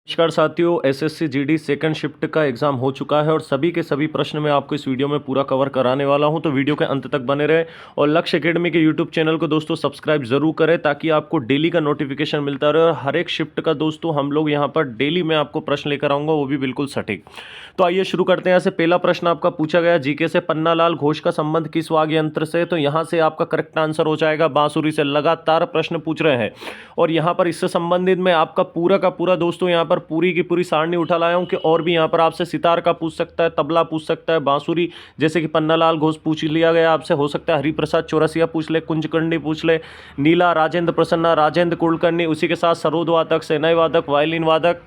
नमस्कार साथियों, SSC GD second shift का एग्जाम हो चुका है और सभी के सभी प्रश्न मैं आपको इस वीडियो में पूरा कवर कराने वाला हूं। तो वीडियो के अंत तक बने रहे और लक्ष्य एकेडमी के यूट्यूब चैनल को दोस्तों सब्सक्राइब जरूर करें ताकि आपको डेली का नोटिफिकेशन मिलता रहे और हर एक शिफ्ट का दोस्तों हम लोग यहां पर डेली मैं आपको प्रश्न लेकर आऊँगा, वो भी बिल्कुल सटीक। तो आइए शुरू करते हैं। यहाँ से पहला प्रश्न आपका पूछा गया जीके से, पन्नालाल घोष का संबंध किस वाद्य यंत्र से? तो यहाँ से आपका करेक्ट आंसर हो जाएगा बांसुरी से। लगातार प्रश्न पूछ रहे हैं और यहाँ पर इससे संबंधित मैं आपका पूरा का पूरा दोस्तों यहाँ पर पूरी की पूरी सारणी उठा लाया हूं कि और भी यहाँ पर आपसे सितार का पूछ सकता है, तबला पूछ सकता है, बांसुरी जैसे कि पन्नालाल घोष पूछ लिया गया आपसे, हो सकता है हरिप्रसाद चौरसिया पूछ ले, कुंजकर्णी पूछ ले, नीला, राजेंद्र प्रसन्ना, राजेंद्र कुलकर्णी, उसी के साथ सरोद वादक, सेनाई वादक, वायलिन वादक,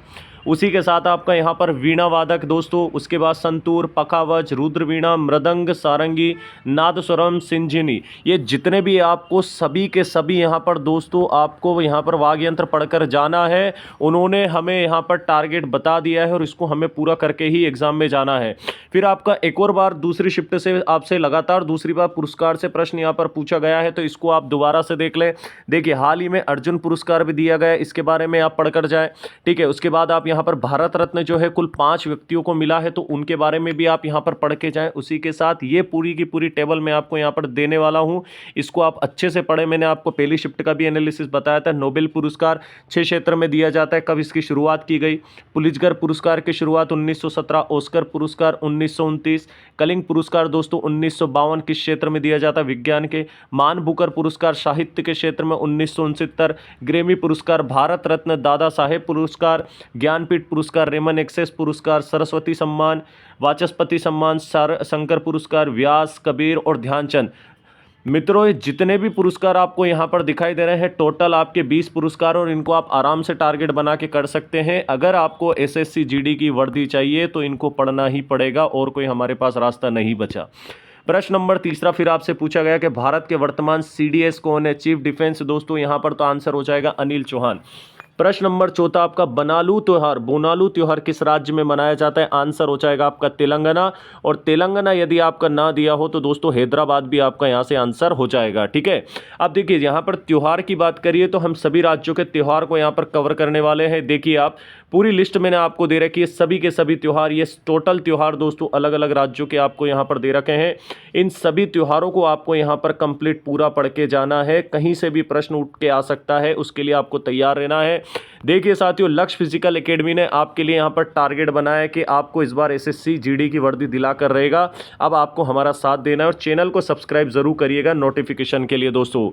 उसी के साथ आपका यहाँ पर वीणा वादक दोस्तों, उसके बाद संतूर, पखावज, रुद्र वीणा, मृदंग, सारंगी, नादस्वरम, सिंजिनी, ये जितने भी आपको सभी के सभी यहाँ पर दोस्तों आपको यहाँ पर वाद्य यंत्र पढ़कर जाना है। उन्होंने हमें यहाँ पर टारगेट बता दिया है और इसको हमें पूरा करके ही एग्जाम में जाना है। फिर आपका एक और बार दूसरी शिफ्ट से आपसे लगातार दूसरी बार पुरस्कार से प्रश्न यहाँ पर पूछा गया है, तो इसको आप दोबारा से देख लें। देखिए हाल ही में अर्जुन पुरस्कार भी दिया गया है, इसके बारे में आप पढ़कर जाएं। ठीक है, उसके बाद आप यहाँ पर भारत रत्न जो है कुल 5 व्यक्तियों को मिला है, तो उनके बारे में भी आप यहाँ पर पढ़ के जाएं। उसी के साथ ये पूरी की पूरी टेबल मैं आपको यहाँ पर देने वाला हूँ, इसको आप अच्छे से पढ़ें। मैंने आपको पहली शिफ्ट का भी एनालिसिस बताया था। नोबेल पुरस्कार 6 क्षेत्र में दिया जाता है, कब इसकी शुरुआत की गई? पुलित्जर पुरस्कार की शुरुआत 1917, ऑस्कर पुरस्कार 1929, कलिंग पुरस्कार दोस्तों 1952 किस क्षेत्र में दिया जाता है? विज्ञान के। मान बुकर पुरस्कार साहित्य के क्षेत्र में 1969, ग्रेमी पुरस्कार, भारत रत्न, दादा साहेब पुरस्कार, ज्ञानपीठ पुरस्कार, रेमन एक्सेस पुरस्कार, सरस्वती सम्मान, वाचस्पति सम्मान, शंकर पुरस्कार, व्यास, कबीर और ध्यानचंद। मित्रों, ये जितने भी पुरस्कार आपको यहाँ पर दिखाई दे रहे हैं, टोटल आपके 20 पुरस्कार और इनको आप आराम से टारगेट बना के कर सकते हैं। अगर आपको एसएससी जीडी की वर्दी चाहिए तो इनको पढ़ना ही पड़ेगा और कोई हमारे पास रास्ता नहीं बचा। प्रश्न नंबर तीसरा फिर आपसे पूछा गया कि भारत के वर्तमान सीडीएस कौन है? चीफ डिफेंस दोस्तों, यहाँ पर तो आंसर हो जाएगा अनिल चौहान। प्रश्न नंबर चौथा आपका बोनालू त्योहार किस राज्य में मनाया जाता है? आंसर हो जाएगा आपका तेलंगाना। और तेलंगाना यदि आपका ना दिया हो तो दोस्तों हैदराबाद भी आपका यहां से आंसर हो जाएगा। ठीक है, अब देखिए यहां पर त्योहार की बात करिए तो हम सभी राज्यों के त्योहार को यहां पर कवर करने वाले हैं। देखिए आप पूरी लिस्ट मैंने आपको दे रखी है, सभी के सभी त्योहार, ये टोटल त्योहार दोस्तों अलग अलग राज्यों के आपको यहां पर दे रखे हैं। इन सभी त्योहारों को आपको यहां पर कंप्लीट पूरा पढ़ के जाना है, कहीं से भी प्रश्न उठ के आ सकता है, उसके लिए आपको तैयार रहना है। देखिए साथियों, लक्ष्य फिजिकल एकेडमी ने आपके लिए यहां पर टारगेट बनाया है कि आपको इस बार एसएससी जीडी की वर्दी दिलाकर रहेगा। अब आपको हमारा साथ देना है और चैनल को सब्सक्राइब जरूर करिएगा नोटिफिकेशन के लिए दोस्तों।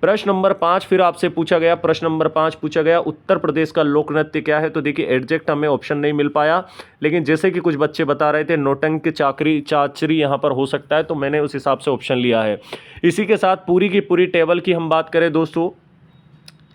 प्रश्न नंबर 5 फिर आपसे पूछा गया, प्रश्न नंबर 5 पूछा गया उत्तर प्रदेश का लोक नृत्य क्या है? तो देखिए एग्जैक्ट हमें ऑप्शन नहीं मिल पाया, लेकिन जैसे कि कुछ बच्चे बता रहे थे नौटंक चाचरी यहां पर हो सकता है, तो मैंने उस हिसाब से ऑप्शन लिया है। इसी के साथ पूरी की पूरी टेबल की हम बात करें दोस्तों,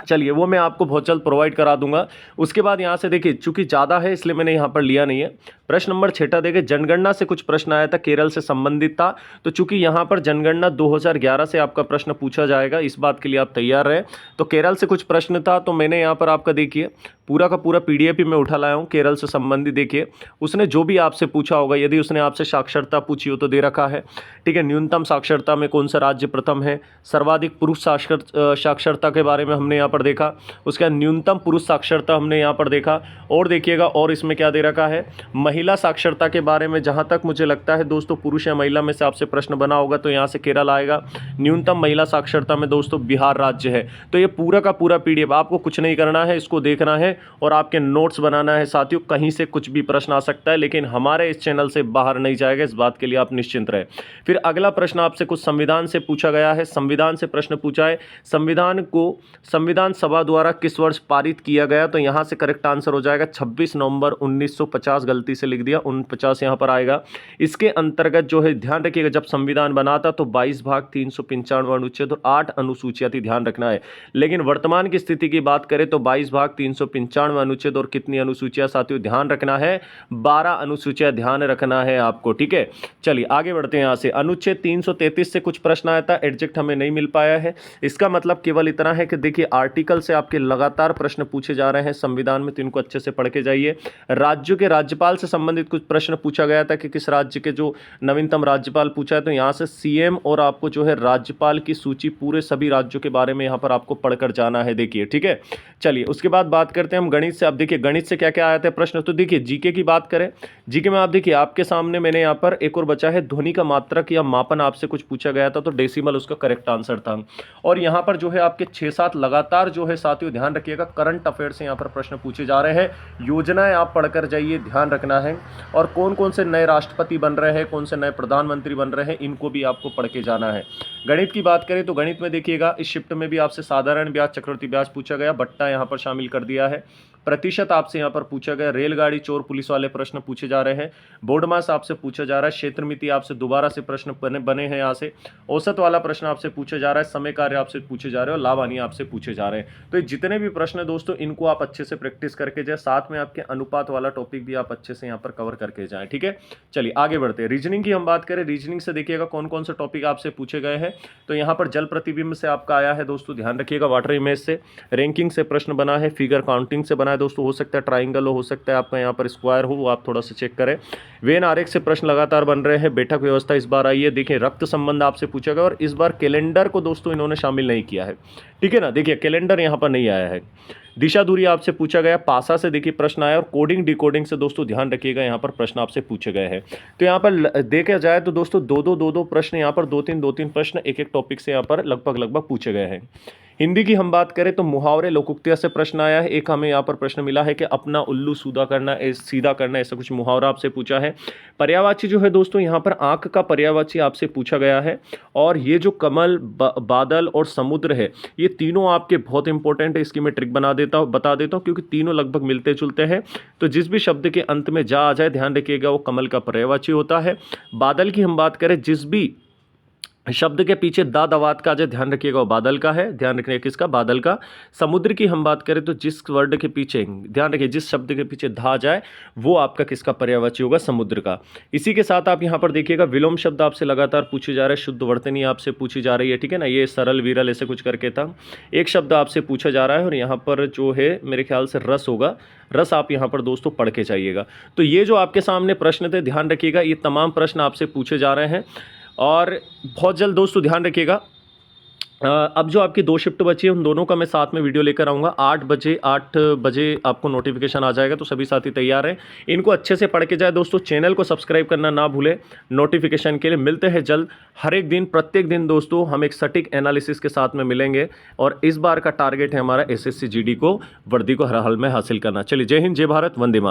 चलिए वो मैं आपको बहुत जल्द प्रोवाइड करा दूंगा। उसके बाद यहाँ से देखिए चूंकि ज़्यादा है इसलिए मैंने यहाँ पर लिया नहीं है। प्रश्न नंबर 6 देखिए जनगणना से कुछ प्रश्न आया था, केरल से संबंधित था, तो चूंकि यहाँ पर जनगणना 2011 से आपका प्रश्न पूछा जाएगा, इस बात के लिए आप तैयार रहे। तो केरल से कुछ प्रश्न था, तो मैंने यहाँ पर आपका देखिए पूरा का पूरा पीडीएफ ही मैं उठा लाया हूँ केरल से संबंधित। देखिए उसने जो भी आपसे पूछा होगा, यदि उसने आपसे साक्षरता पूछी हो तो दे रखा है। ठीक है, न्यूनतम साक्षरता में कौन सा राज्य प्रथम है, सर्वाधिक पुरुष साक्षरता के बारे में हमने यहाँ पर देखा, उसका न्यूनतम पुरुष साक्षरता हमने यहाँ पर देखा। और देखिएगा और इसमें क्या दे रखा है, महिला साक्षरता के बारे में। जहाँ तक मुझे लगता है दोस्तों पुरुष या महिला में से आपसे प्रश्न बना होगा तो यहाँ से केरल आएगा। न्यूनतम महिला साक्षरता में दोस्तों बिहार राज्य है। तो ये पूरा का पूरा पीडीएफ, आपको कुछ नहीं करना है, इसको देखना है और आपके नोट्स बनाना है साथियों। कहीं से कुछ भी प्रश्न आ सकता है, लेकिन हमारे इस चैनल से बाहर नहीं जाएगा, इस बात के लिए आप निश्चिंत रहे। फिर अगला प्रश्न आपसे कुछ संविधान से पूछा गया है। संविधान से प्रश्न पूछा है, संविधान को संविधान सभा द्वारा किस वर्ष पारित किया गया? तो यहाँ से करेक्ट आंसर हो जाएगा 26 नवंबर 1950, गलती से लिख दिया 49 यहाँ पर आएगा। इसके अंतर्गत जो है ध्यान रखिएगा, जब संविधान बना था तो 22 भाग 395 अनुच्छेद और 8 अनुसूचियां थी, ध्यान रखना है। लेकिन वर्तमान की स्थिति की बात करें तो 22 भाग 395 अनुच्छेद और कितनी अनुसूचियां साथियों? ध्यान रखना है 12 अनुसूचियां, ध्यान रखना है आपको। ठीक है, चलिए आगे बढ़ते हैं। यहाँ से अनुच्छेद 333 से कुछ प्रश्न आया था, एग्जैक्ट हमें नहीं मिल पाया है। इसका मतलब केवल इतना है कि देखिए आर्टिकल से आपके लगातार प्रश्न पूछे जा रहे हैं संविधान में, तो इनको अच्छे से पढ़ के जाइए। राज्यों के राज्यपाल से संबंधित कुछ प्रश्न पूछा गया था कि किस राज्य के जो नवीनतम राज्यपाल पूछा है, तो यहाँ से सीएम और आपको जो है राज्यपाल की सूची पूरे सभी राज्यों के बारे में यहाँ पर आपको पढ़कर जाना है, देखिए, ठीक है। चलिए उसके बाद बात करते हैं हम गणित से। अब देखिए गणित से क्या क्या आया था प्रश्न, तो देखिए जीके की बात करें। जीके में आप देखिए आपके सामने मैंने यहाँ पर एक और बचा है, ध्वनि का मात्रक या मापन आपसे कुछ पूछा गया था, तो डेसिमल उसका करेक्ट आंसर था। और यहाँ पर जो है आपके 6-7 लगातार जो है साथियों ध्यान रखिएगा करंट अफेयर से यहाँ पर प्रश्न पूछे जा रहे हैं। योजनाएं आप पढ़कर जाइए, ध्यान रखना है। और कौन कौन से नए राष्ट्रपति बन रहे हैं, कौन से नए प्रधानमंत्री बन रहे हैं, इनको भी आपको पढ़ के जाना है। गणित की बात करें तो गणित में देखिएगा इस शिफ्ट में भी आपसे साधारण ब्याज, चक्रवृद्धि ब्याज पूछा गया, बट्टा यहाँ पर शामिल कर दिया है। प्रतिशत आपसे यहाँ पर पूछा गया, रेलगाड़ी चोर पुलिस वाले प्रश्न पूछे जा रहे हैं, बोर्ड मास आपसे पूछा जा रहा है, क्षेत्र मिति आपसे दोबारा से प्रश्न बने हैं यहाँ से, औसत वाला प्रश्न आपसे पूछा जा रहा है, समय कार्य आपसे पूछे जा रहे हैं और लाभ हानि आपसे पूछे जा रहे हैं। तो ये जितने भी प्रश्न है दोस्तों इनको आप अच्छे से प्रैक्टिस करके जाए, साथ में आपके अनुपात वाला टॉपिक भी आप अच्छे से यहाँ पर कवर करके जाएं, ठीक है। चलिए आगे बढ़ते हैं। रीजनिंग की हम बात करें, रीजनिंग से देखिएगा कौन कौन से टॉपिक आपसे पूछे गए हैं। तो यहाँ पर जल प्रतिबिंब से आपका आया है दोस्तों, ध्यान रखिएगा, वाटर इमेज से, रैंकिंग से प्रश्न बना है, फिगर काउंटिंग से बना है दोस्तों, हो सकता है ट्राइंगल हो सकता है आपका यहाँ पर स्क्वायर हो, वो आप थोड़ा सा चेक करें। वेन आरेख से प्रश्न लगातार बन रहे हैं, बैठक व्यवस्था इस बार आई है, देखिए रक्त संबंध आपसे पूछा गया और इस बार कैलेंडर को दोस्तों इन्होंने शामिल नहीं किया है, ठीक है ना, देखिए कैलेंडर यहाँ पर नहीं आया है। दिशा दूरी आपसे पूछा गया, पासा से देखिए प्रश्न आया और कोडिंग डिकोडिंग से दोस्तों ध्यान रखिएगा यहाँ पर प्रश्न आपसे पूछे गए हैं। तो यहाँ पर देखा जाए तो दोस्तों दो प्रश्न यहाँ पर दो तीन प्रश्न एक टॉपिक से यहाँ पर लगभग पूछे गए हैं। हिंदी की हम बात करें तो मुहावरे लोकोक्तियाँ से प्रश्न आया है, एक हमें यहाँ पर प्रश्न मिला है कि अपना उल्लू सीधा करना, ऐसा कुछ मुहावरा आपसे पूछा है। पर्यायवाची जो है दोस्तों यहाँ पर आंख का पर्यायवाची आपसे पूछा गया है। और ये जो कमल, बादल और समुद्र है, ये तीनों आपके बहुत इंपॉर्टेंट है, इसकी मैं ट्रिक बता देता हूँ क्योंकि तीनों लगभग मिलते जुलते हैं। तो जिस भी शब्द के अंत में जा आ जाए ध्यान रखिएगा वो कमल का पर्यायवाची होता है। बादल की हम बात करें, जिस भी शब्द के पीछे दा दवात का, ध्यान रखिएगा वो बादल का है, ध्यान रखिएगा किसका, बादल का। समुद्र की हम बात करें तो जिस वर्ड के पीछे, ध्यान रखिए जिस शब्द के पीछे धा जाए वो आपका किसका पर्यायवाची होगा, समुद्र का। इसी के साथ आप यहाँ पर देखिएगा विलोम शब्द आपसे लगातार पूछे जा रहे हैं, शुद्ध वर्तनी आपसे पूछी जा रही है, ठीक है ना, ये सरल विरल ऐसे कुछ करके था। एक शब्द आपसे पूछा जा रहा है और यहाँ पर जो है मेरे ख्याल से रस होगा, रस आप यहाँ पर दोस्तों पढ़ के जाइएगा। तो ये जो आपके सामने प्रश्न थे ध्यान रखिएगा ये तमाम प्रश्न आपसे पूछे जा रहे हैं और बहुत जल्द दोस्तों ध्यान रखिएगा। अब जो आपकी 2 शिफ्ट बची है उन दोनों का मैं साथ में वीडियो लेकर आऊँगा। 8 बजे आपको नोटिफिकेशन आ जाएगा, तो सभी साथी तैयार हैं, इनको अच्छे से पढ़ के जाए दोस्तों। चैनल को सब्सक्राइब करना ना भूलें नोटिफिकेशन के लिए। मिलते हैं जल्द, हर एक दिन प्रत्येक दिन दोस्तों हम एक सटीक एनालिसिस के साथ में मिलेंगे और इस बार का टारगेट है हमारा SSC GD को वर्दी को हर हाल में हासिल करना। चलिए, जय हिंद, जय भारत, वंदे मातरम।